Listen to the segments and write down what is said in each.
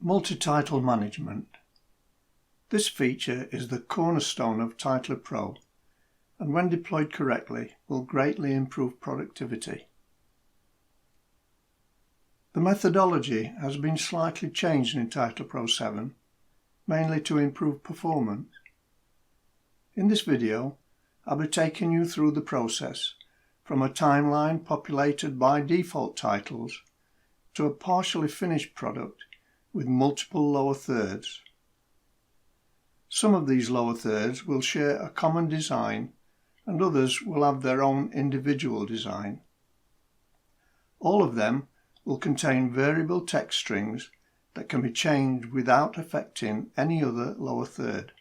Multi-title management. This feature is the cornerstone of Titler Pro and when deployed correctly will greatly improve productivity. The methodology has been slightly changed in Titler Pro 7, mainly to improve performance. In this video, I'll be taking you through the process from a timeline populated by default titles to a partially finished product with multiple lower thirds. Some of these lower thirds will share a common design and others will have their own individual design. All of them will contain variable text strings that can be changed without affecting any other lower third.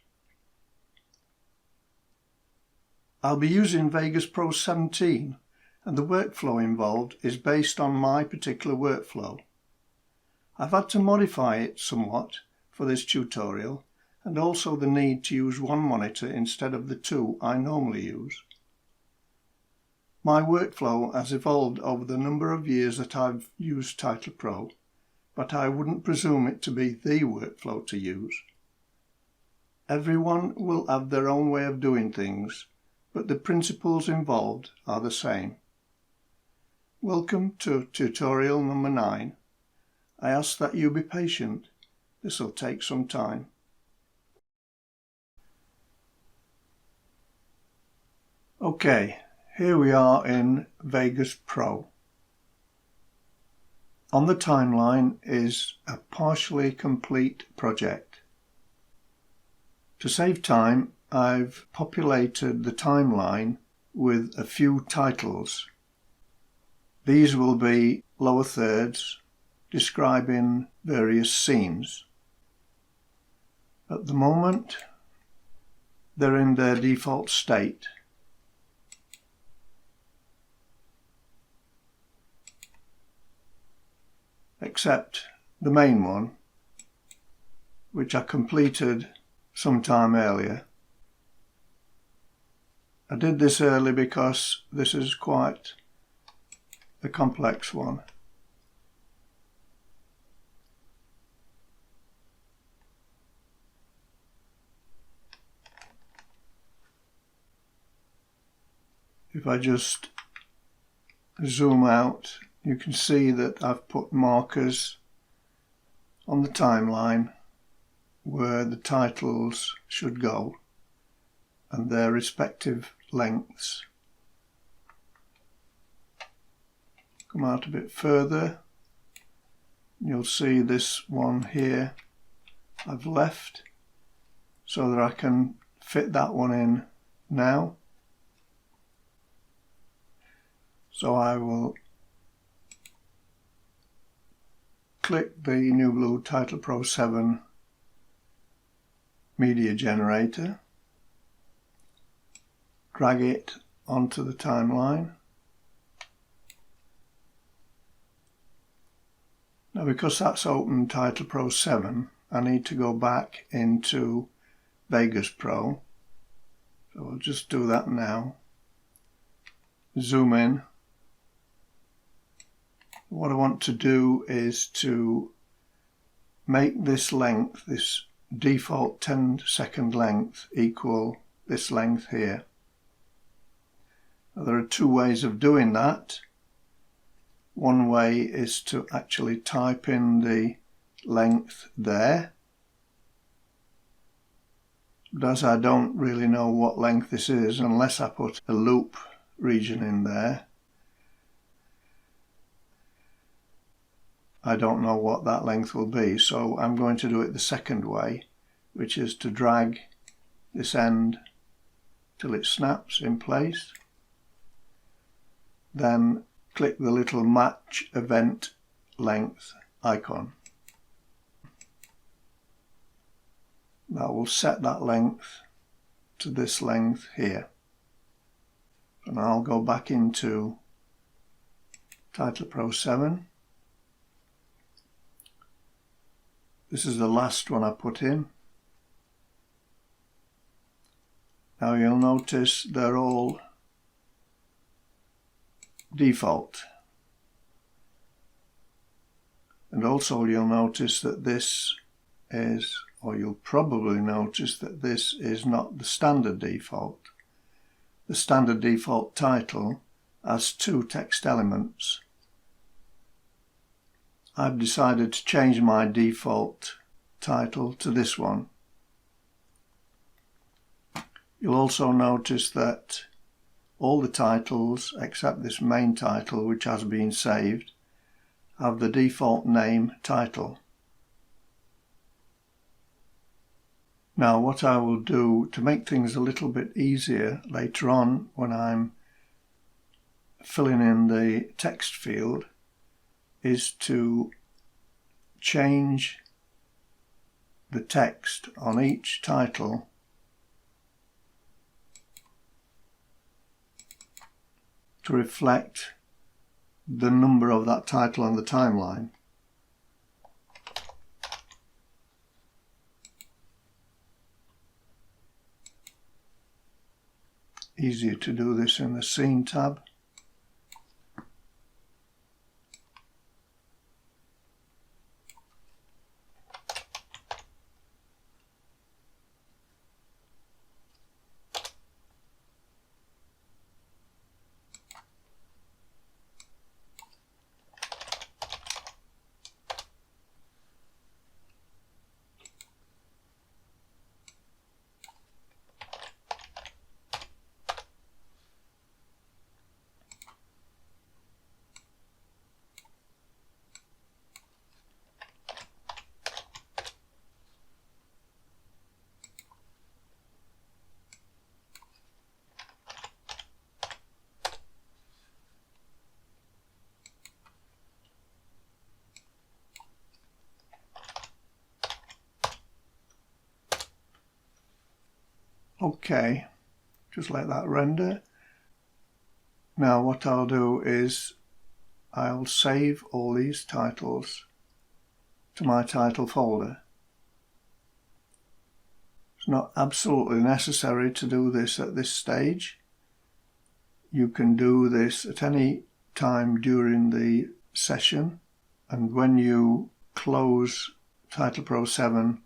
I'll be using Vegas Pro 17 and the workflow involved is based on my particular workflow. I've had to modify it somewhat for this tutorial and also the need to use one monitor instead of the two I normally use. My workflow has evolved over the number of years that I've used Titler Pro, but I wouldn't presume it to be the workflow to use. Everyone will have their own way of doing things, but the principles involved are the same. Welcome to tutorial number 9. I ask that you be patient. This will take some time. Okay, here we are in Vegas Pro. On the timeline is a partially complete project. To save time, I've populated the timeline with a few titles. These will be lower thirds describing various scenes. At the moment, they're in their default state. Except the main one, which I completed some time earlier. I did this early because this is quite a complex one. If I just zoom out, you can see that I've put markers on the timeline where the titles should go and their respective lengths. Come out a bit further, you'll see this one here I've left so that I can fit that one in now. So I will click the New Blue Titler Pro 7 media generator, drag it onto the timeline. Now because that's open Titler Pro 7, I need to go back into Vegas Pro. So I'll just do that now. Zoom in. What I want to do is to make this length, this default 10-second length, equal this length here. Now, there are two ways of doing that. One way is to actually type in the length there. But as I don't really know what length this is unless I put a loop region in there, I don't know what that length will be, so I'm going to do it the second way, which is to drag this end till it snaps in place. Then click the little match event length icon. That will set that length to this length here. And I'll go back into Titler Pro 7. This is the last one I put in. Now you'll notice they're all default. And also you'll notice that this is, or you'll probably notice that this is not the standard default. The standard default title has 2 text elements. I've decided to change my default title to this one. You'll also notice that all the titles except this main title, which has been saved, have the default name title. Now what I will do to make things a little bit easier later on when I'm filling in the text field is to change the text on each title to reflect the number of that title on the timeline. Easier to do this in the Scene tab. Okay, just let that render. Now what I'll do is I'll save all these titles to my title folder. It's not absolutely necessary to do this at this stage. You can do this at any time during the session, and when you close Title Pro 7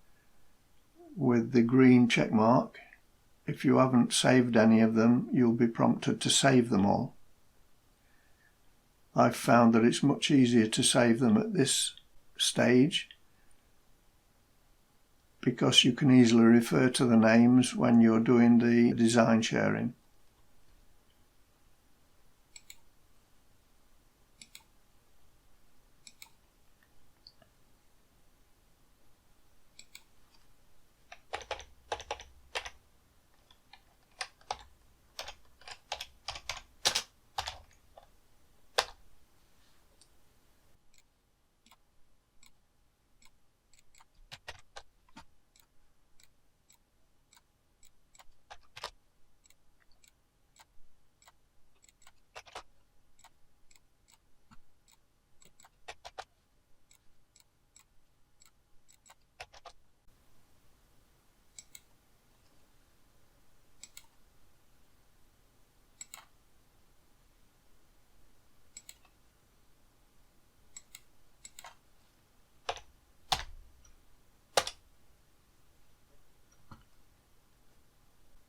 with the green check mark, if you haven't saved any of them, you'll be prompted to save them all. I've found that it's much easier to save them at this stage because you can easily refer to the names when you're doing the design sharing.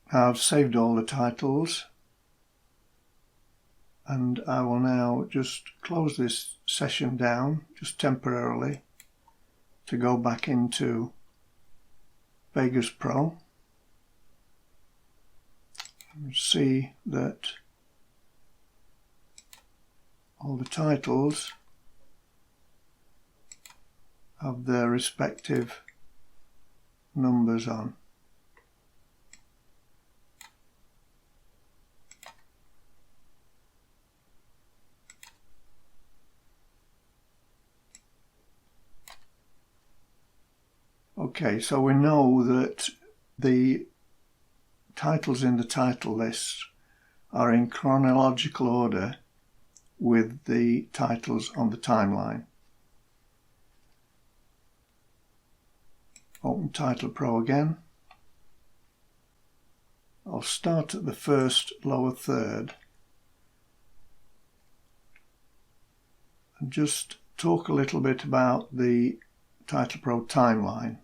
I've saved all the titles, and I will now just close this session down just temporarily to go back into Vegas Pro and see that all the titles have their respective numbers on. Okay, so we know that the titles in the title list are in chronological order with the titles on the timeline. Open Title Pro again. I'll start at the first lower third and just talk a little bit about the Title Pro timeline.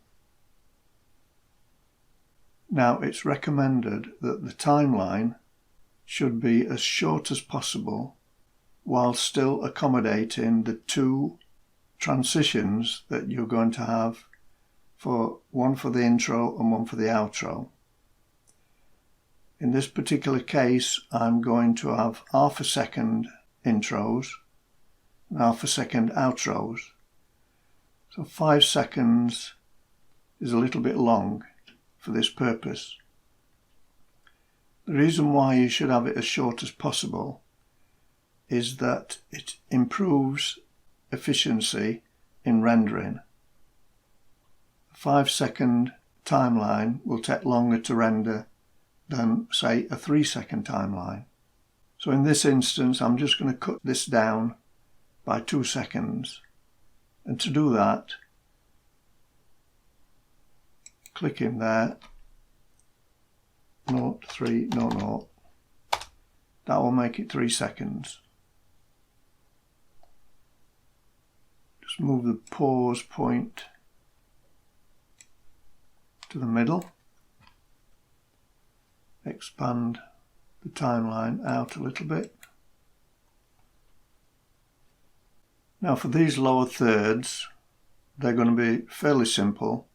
Now, it's recommended that the timeline should be as short as possible while still accommodating the two transitions that you're going to have, one for the intro and one for the outro. In this particular case, I'm going to have half a second intros and half a second outros. So 5 seconds is a little bit long for this purpose. The reason why you should have it as short as possible is that it improves efficiency in rendering. A 5 second timeline will take longer to render than, say, a 3 second timeline. So in this instance, I'm just going to cut this down by 2 seconds. And to do that, click in there, 0, 3, 0, 0. That will make it 3 seconds. Just move the pause point to the middle. Expand the timeline out a little bit. Now for these lower thirds, they're going to be fairly simple.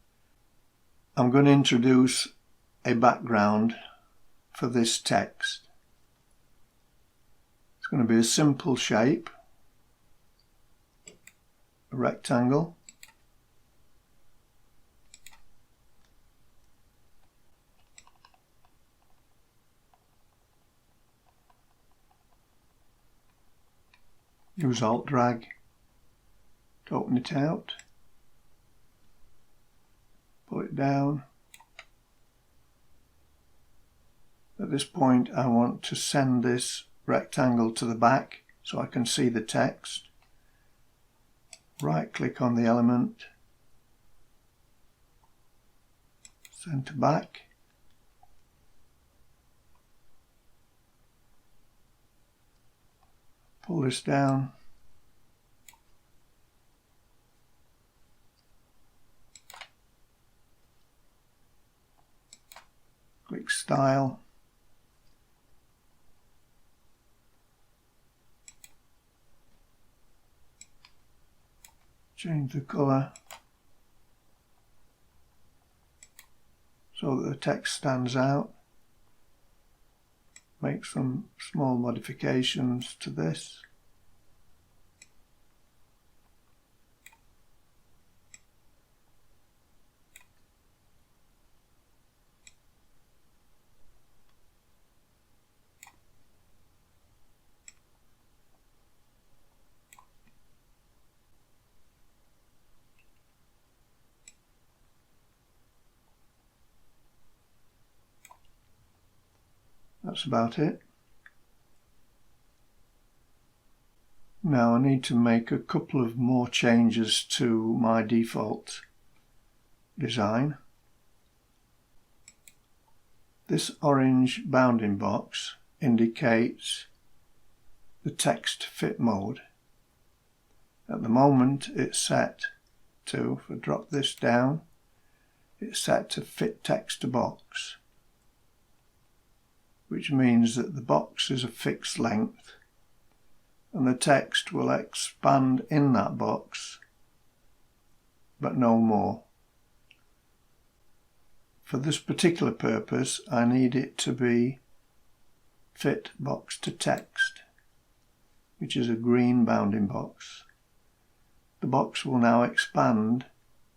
I'm going to introduce a background for this text. It's going to be a simple shape, a rectangle. Use Alt drag to open it out, pull it down. At this point I want to send this rectangle to the back so I can see the text. Right click on the element, send to back. Pull this down. Click Style. Change the colour so that the text stands out. Make some small modifications to this. That's about it. Now I need to make a couple of more changes to my default design. This orange bounding box indicates the text fit mode. At the moment it's set to, if I drop this down, it's set to fit text to box, which means that the box is a fixed length and the text will expand in that box, but no more. For this particular purpose, I need it to be fit box to text, which is a green bounding box. The box will now expand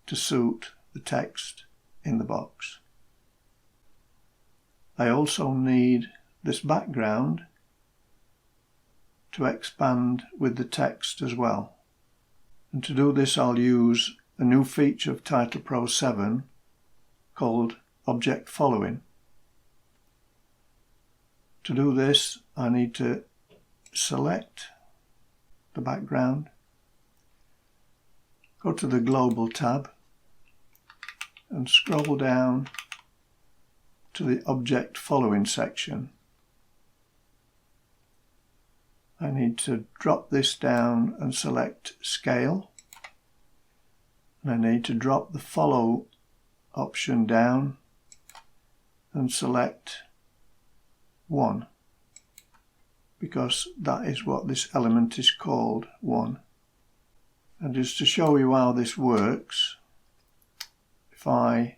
to suit the text in the box. I also need this background to expand with the text as well. And to do this I'll use a new feature of Title Pro 7 called Object Following. To do this I need to select the background, go to the Global tab and scroll down to the Object Following section. I need to drop this down and select Scale. And I need to drop the Follow option down and select 1, because that is what this element is called, 1. And just to show you how this works, if I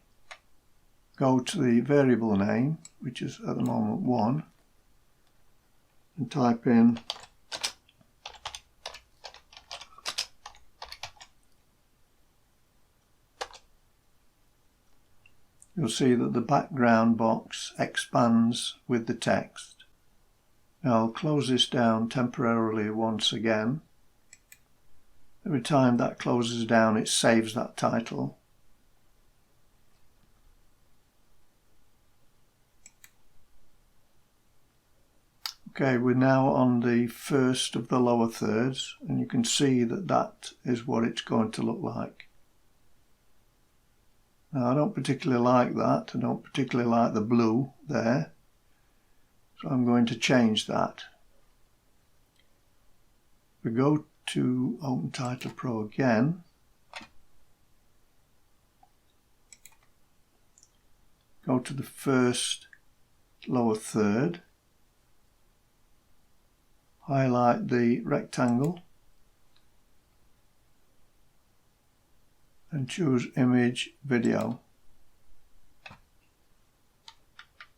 go to the variable name, which is at the moment 1, and type in you'll see that the background box expands with the text. Now I'll close this down temporarily once again. Every time that closes down, it saves that title. Okay, we're now on the first of the lower thirds, and you can see that that is what it's going to look like. Now I don't particularly like that, I don't particularly like the blue there, so I'm going to change that. We go to Open Title Pro again, go to the first lower third, highlight the rectangle and choose Image Video.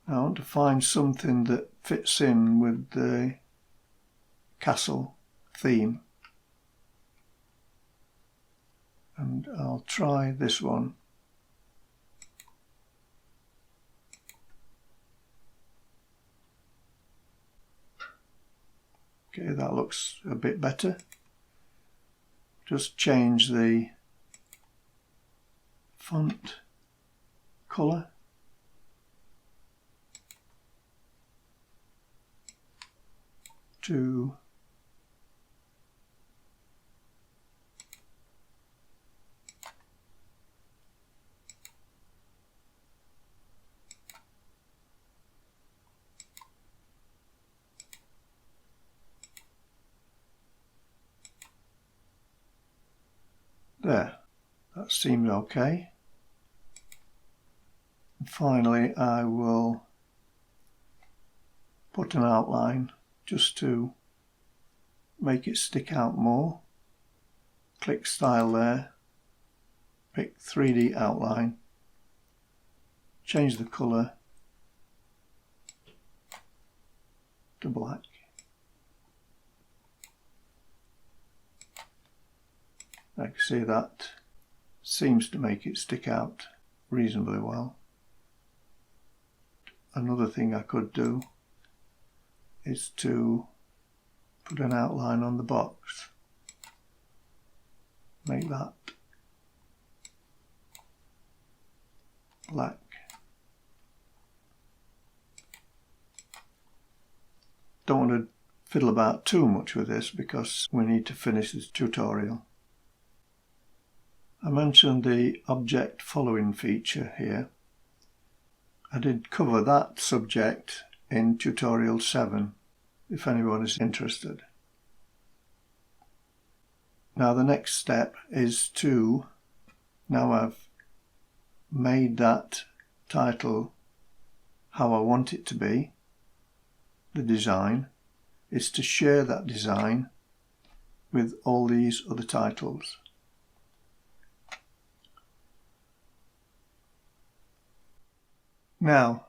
Now I want to find something that fits in with the castle theme, and I'll try this one. Okay, that looks a bit better. Just change the font colour to there. That seems okay. And finally, I will put an outline just to make it stick out more. Click Style there, pick 3D outline, change the colour to black. I can see that seems to make it stick out reasonably well. Another thing I could do is to put an outline on the box. Make that black. Don't want to fiddle about too much with this because we need to finish this tutorial. I mentioned the object following feature here. I did cover that subject in tutorial 7 if anyone is interested. Now the next step is to, now I've made that title how I want it to be, the design, is to share that design with all these other titles. Now,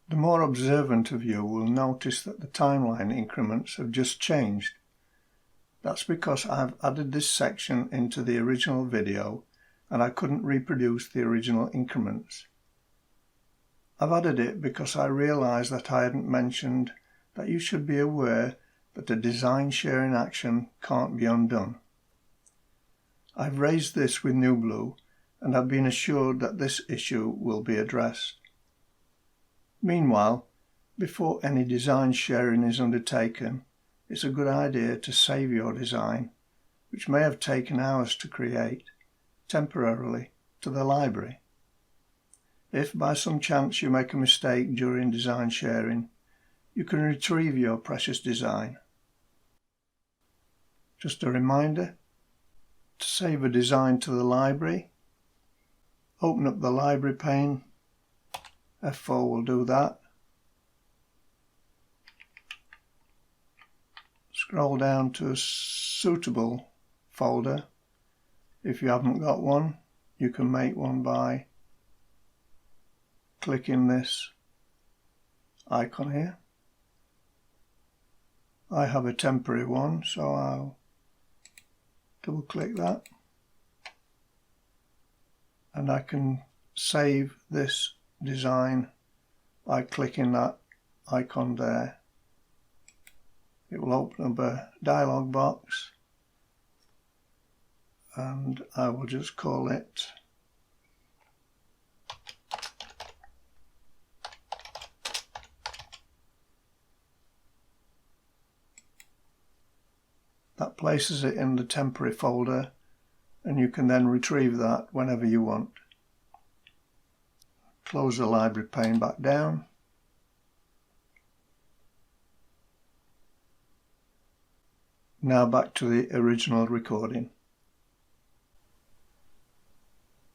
the more observant of you will notice that the timeline increments have just changed. That's because I've added this section into the original video and I couldn't reproduce the original increments. I've added it because I realised that I hadn't mentioned that you should be aware that a design sharing action can't be undone. I've raised this with NewBlue and I've been assured that this issue will be addressed. Meanwhile, before any design sharing is undertaken, it's a good idea to save your design, which may have taken hours to create, temporarily to the library. If by some chance you make a mistake during design sharing, you can retrieve your precious design. Just a reminder to save a design to the library. Open up the library pane. F4 will do that. Scroll down to a suitable folder. If you haven't got one, you can make one by clicking this icon here. I have a temporary one, so I'll double click that, and I can save this design by clicking that icon there. It will open up a dialog box, and I will just call it that. Places it in the temporary folder, and you can then retrieve that whenever you want. Close the library pane back down. Now back to the original recording.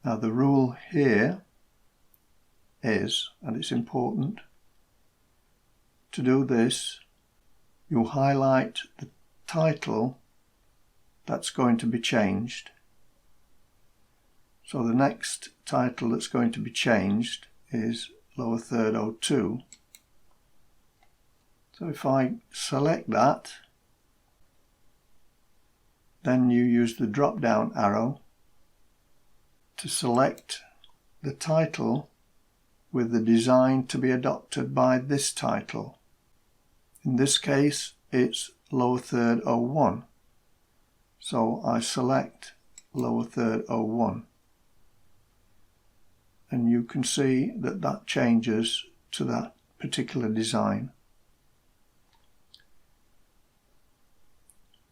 Now the rule here is, and it's important, to do this, you highlight the title that's going to be changed. So the next title that's going to be changed is lower third 02. So if I select that, then you use the drop down arrow to select the title with the design to be adopted by this title. In this case it's lower third 01. So I select lower third 01. And you can see that that changes to that particular design.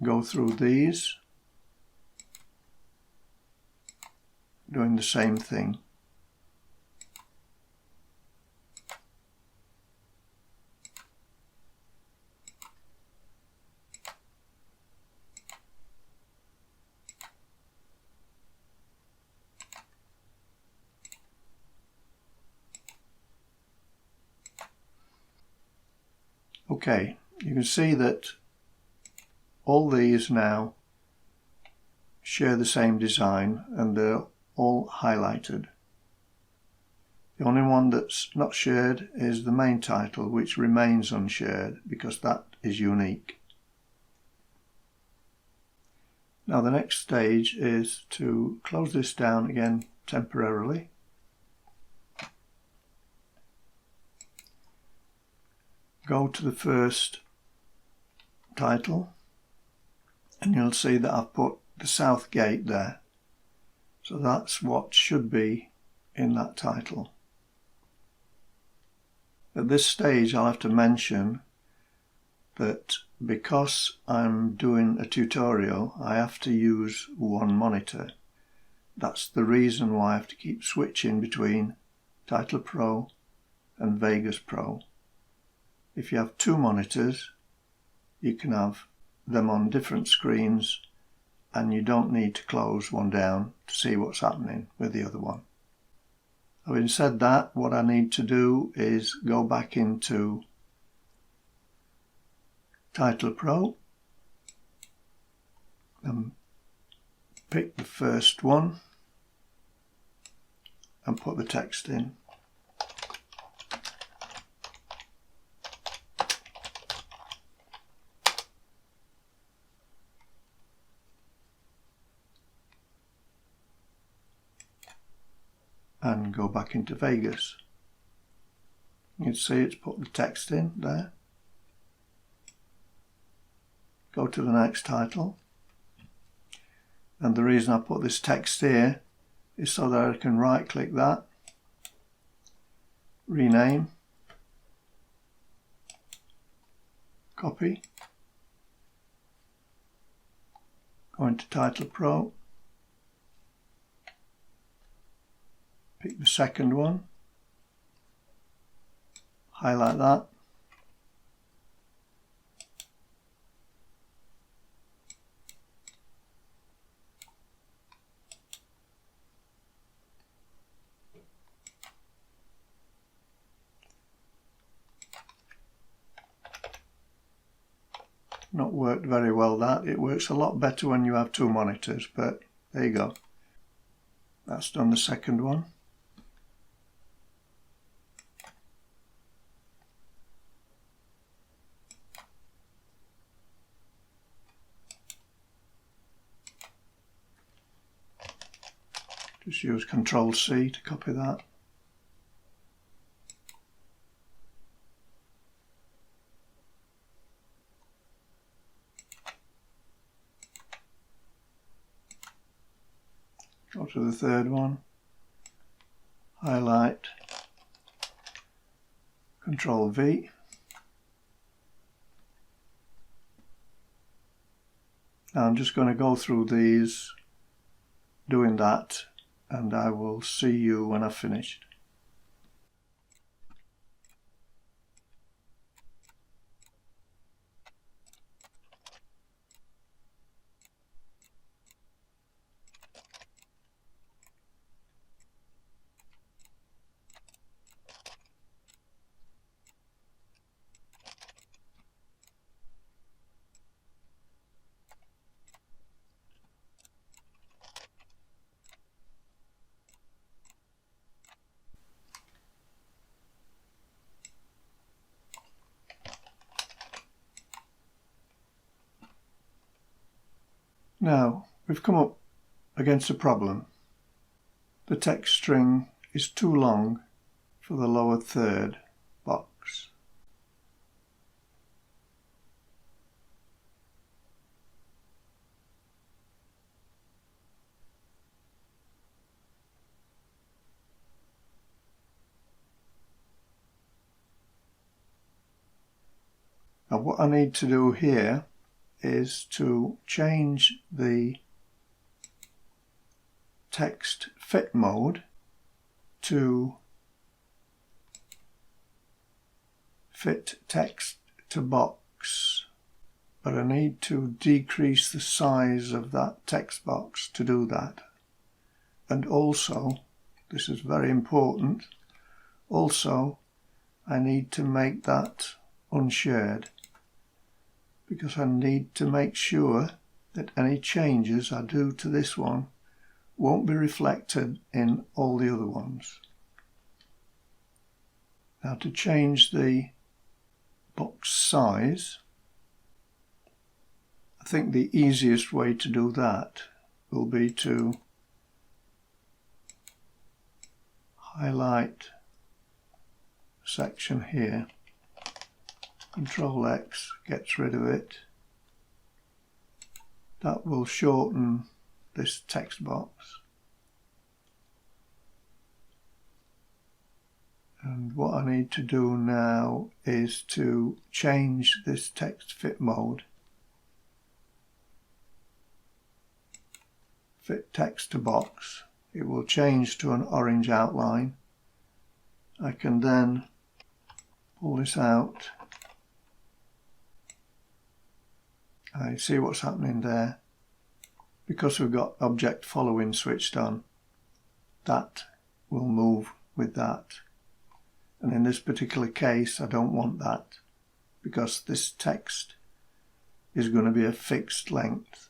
Go through these, doing the same thing. Okay, you can see that all these now share the same design and they're all highlighted. The only one that's not shared is the main title, which remains unshared because that is unique. Now the next stage is to close this down again temporarily. Go to the first title and you'll see that I've put the South Gate there. So that's what should be in that title. At this stage I'll have to mention that because I'm doing a tutorial I have to use one monitor. That's the reason why I have to keep switching between Title Pro and Vegas Pro. If you have two monitors, you can have them on different screens and you don't need to close one down to see what's happening with the other one. Having said that, what I need to do is go back into Title Pro and pick the first one and put the text in. And go back into Vegas. You can see it's put the text in there. Go to the next title. And the reason I put this text here is so that I can right click that, rename, copy, go into Title Pro, pick the second one, highlight that, . not worked very well, that. It works a lot better when you have two monitors, but there you go. That's done the second one. Just use Ctrl-C to copy that. Go to the third one, highlight, Ctrl-V. Now I'm just going to go through these doing that, and I will see you when I've finished. Now, we've come up against a problem. The text string is too long for the lower third box. Now what I need to do here is to change the text fit mode to fit text to box, but I need to decrease the size of that text box to do that. And also, this is very important, also I need to make that unshared, because I need to make sure that any changes I do to this one won't be reflected in all the other ones. Now to change the box size, I think the easiest way to do that will be to highlight a section here. Ctrl-X gets rid of it. That will shorten this text box. And what I need to do now is to change this text fit mode. Fit text to box. It will change to an orange outline. I can then pull this out. I see what's happening there. Because we've got object following switched on, that will move with that. And in this particular case, I don't want that, because this text is going to be a fixed length.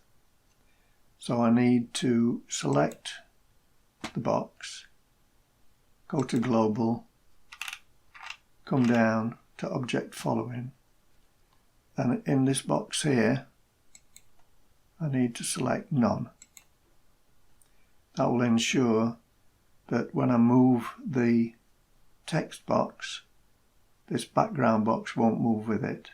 So I need to select the box, go to Global, come down to Object Following, and in this box here, I need to select None. That will ensure that when I move the text box, this background box won't move with it.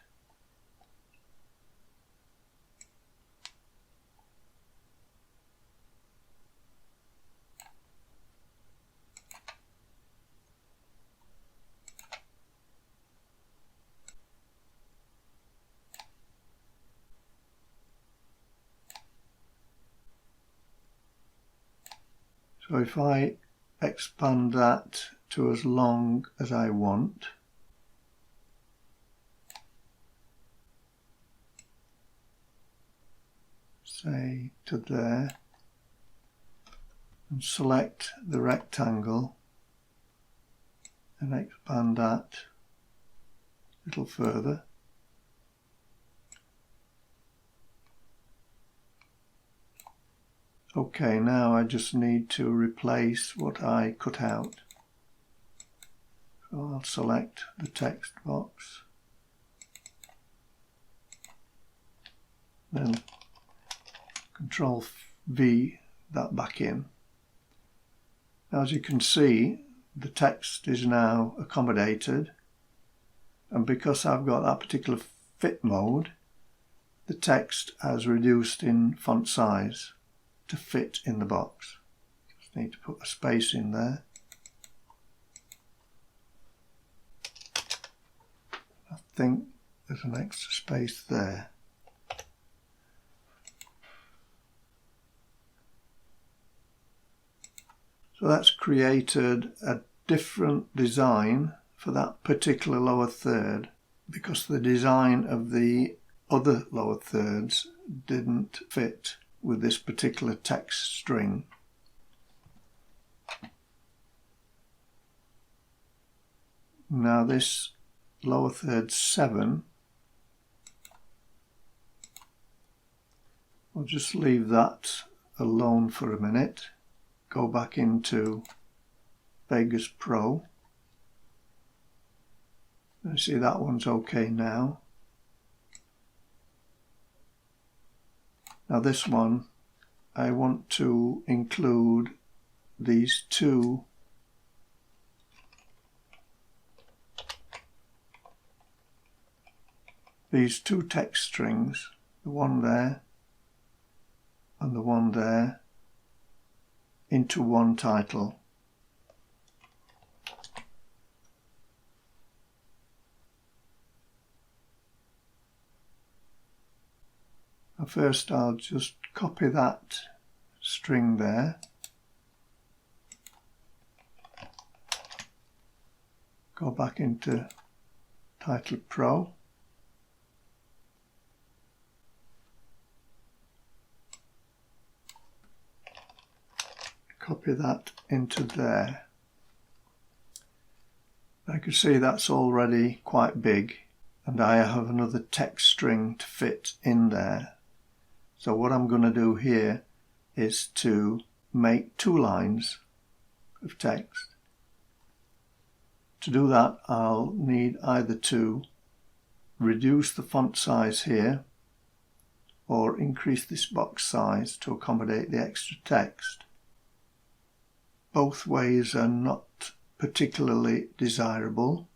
So if I expand that to as long as I want, say to there, and select the rectangle and expand that a little further, Okay, now I just need to replace what I cut out. So I'll select the text box, then Control V that back in. Now, as you can see, the text is now accommodated, and because I've got that particular fit mode, the text has reduced in font size to fit in the box. Just need to put a space in there. I think there's an extra space there. So that's created a different design for that particular lower third, because the design of the other lower thirds didn't fit with this particular text string. Now this lower third 7, I'll just leave that alone for a minute. Go back into Vegas Pro. You see that one's okay now. Now this one, I want to include these two text strings, the one there and the one there, into one title. Now first I'll just copy that string there, go back into Title Pro, copy that into there. I can see that's already quite big, and I have another text string to fit in there. So what I'm going to do here is to make 2 lines of text. To do that, I'll need either to reduce the font size here or increase this box size to accommodate the extra text. Both ways are not particularly desirable.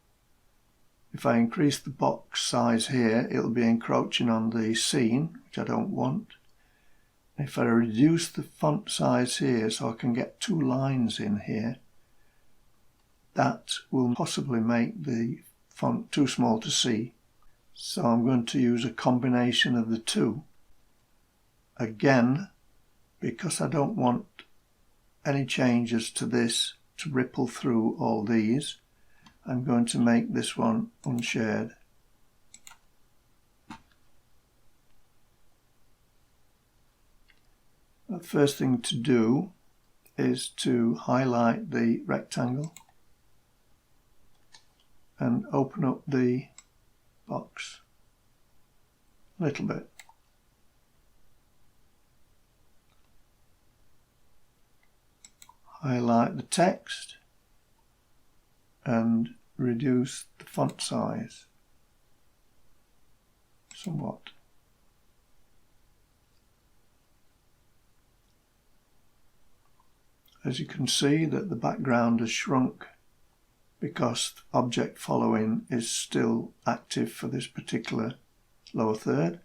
If I increase the box size here, it'll be encroaching on the scene, which I don't want. If I reduce the font size here so I can get 2 lines in here, that will possibly make the font too small to see. So I'm going to use a combination of the two. Again, because I don't want any changes to this to ripple through all these, I'm going to make this one unshared. The first thing to do is to highlight the rectangle and open up the box a little bit. Highlight the text and reduce the font size somewhat. As you can see, that the background has shrunk because object following is still active for this particular lower third.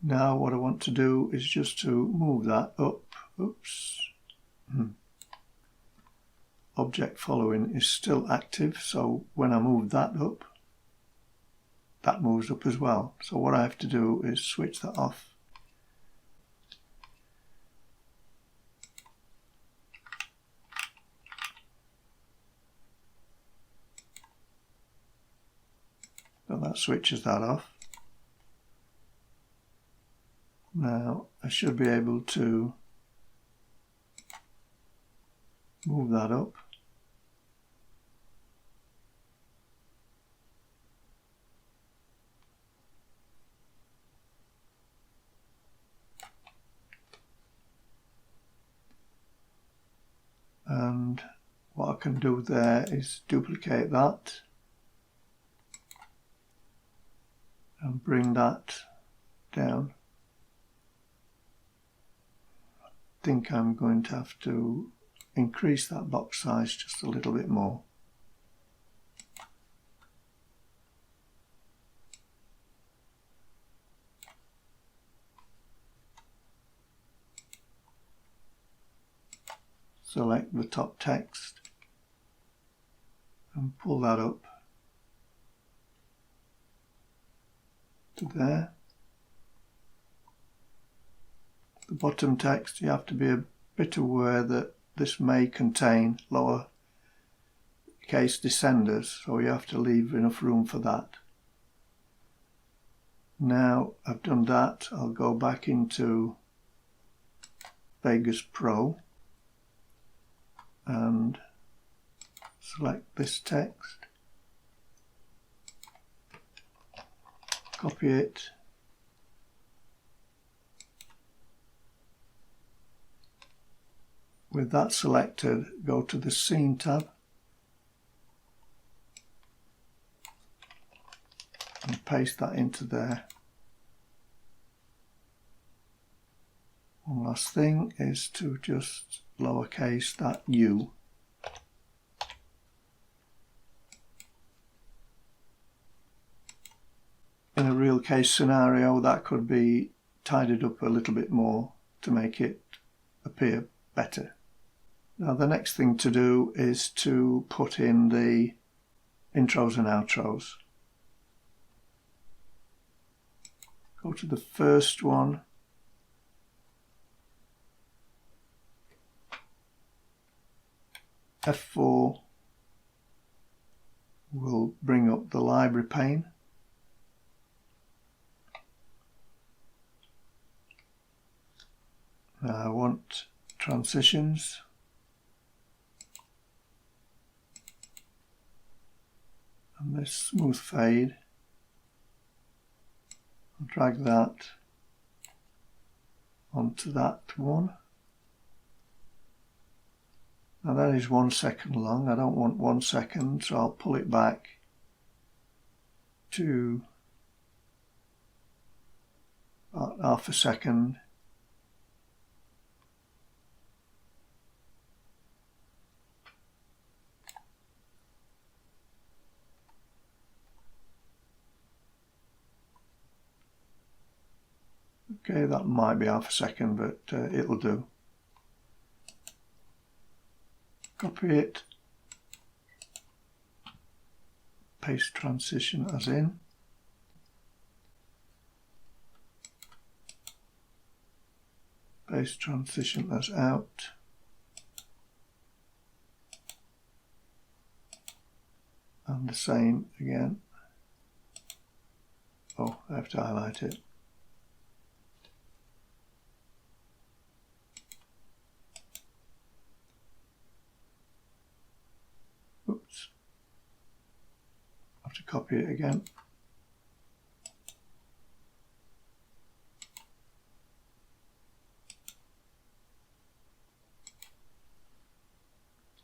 Now what I want to do is just to move that up. Oops. Object following is still active, so when I move that up, that moves up as well. So what I have to do is switch that off. So that switches that off. Now I should be able to move that up. I can do there is duplicate that and bring that down. I think I'm going to have to increase that box size just a little bit more. Select the top text and pull that up to there. The bottom text, you have to be a bit aware that this may contain lower case descenders, so you have to leave enough room for that. Now I've done that, I'll go back into Vegas Pro and select this text, copy it, with that selected, go to the Scene tab and paste that into there. One last thing is to just lowercase that U. In a real case scenario, that could be tidied up a little bit more to make it appear better. Now the next thing to do is to put in the intros and outros. Go to the first one, F4 will bring up the library pane. Now I want transitions. And this smooth fade. I'll drag that onto that one. Now that is 1 second long. I don't want 1 second, so I'll pull it back to about half a second. Okay, that might be half a second, but it'll do. Copy it, paste transition as in, paste transition as out, and the same again. Oh, I have to highlight it. Oops, I have to copy it again.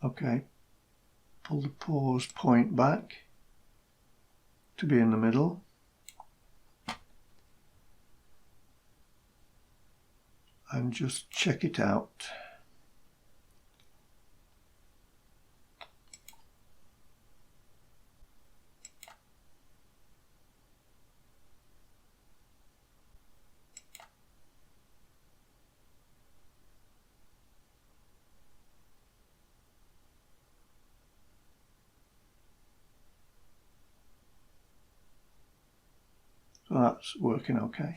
Okay, pull the pause point back to be in the middle. And just check it out. So that's working okay.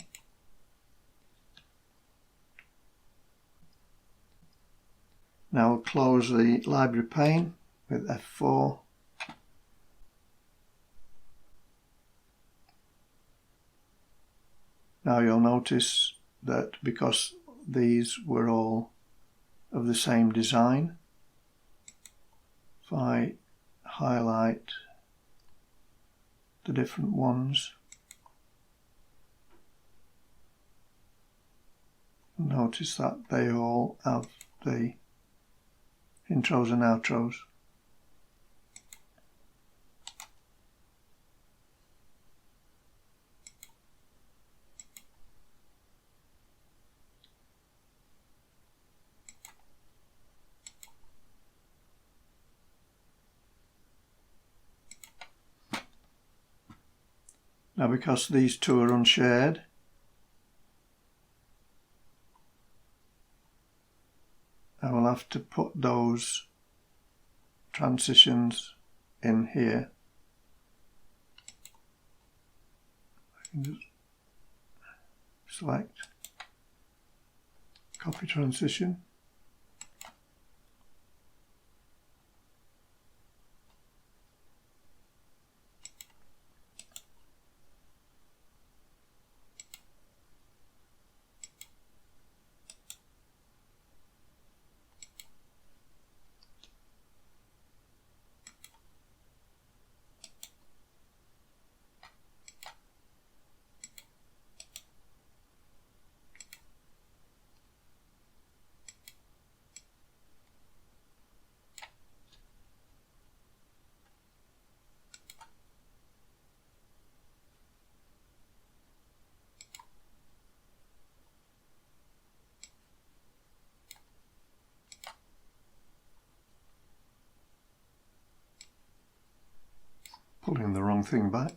Now we'll close the library pane with F4. Now you'll notice that because these were all of the same design, if I highlight the different ones, notice that they all have the intros and outros. Now, because these two are unshared, I will have to put those transitions in here. I can just select, copy transition, pulling the wrong thing back.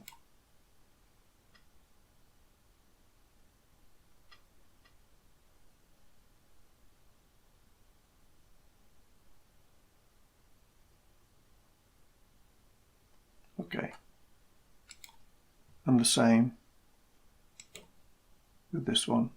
Okay, and the same with this one.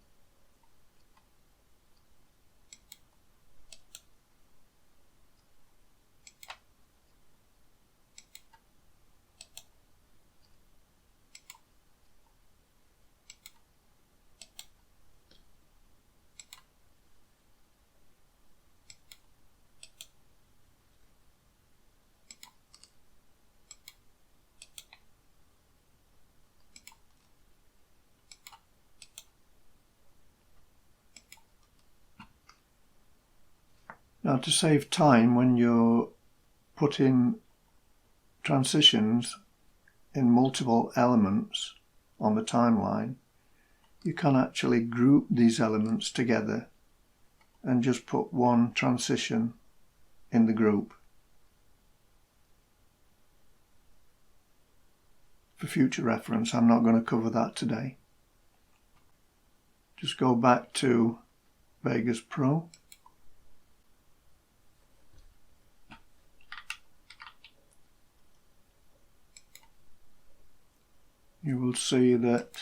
Now, to save time when you're putting transitions in multiple elements on the timeline, you can actually group these elements together and just put one transition in the group. For future reference, I'm not going to cover that today. Just go back to Vegas Pro. You will see that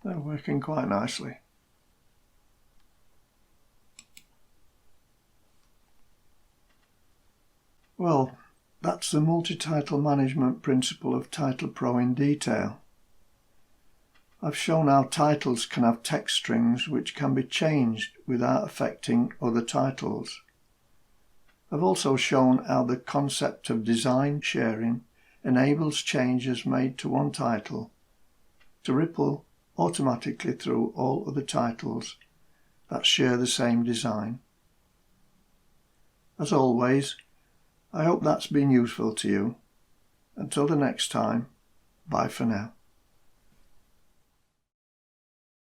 they're working quite nicely. Well, that's the multi-title management principle of Title Pro in detail. I've shown how titles can have text strings which can be changed without affecting other titles. I've also shown how the concept of design sharing enables changes made to one title to ripple automatically through all other titles that share the same design. As always, I hope that's been useful to you. Until the next time, bye for now.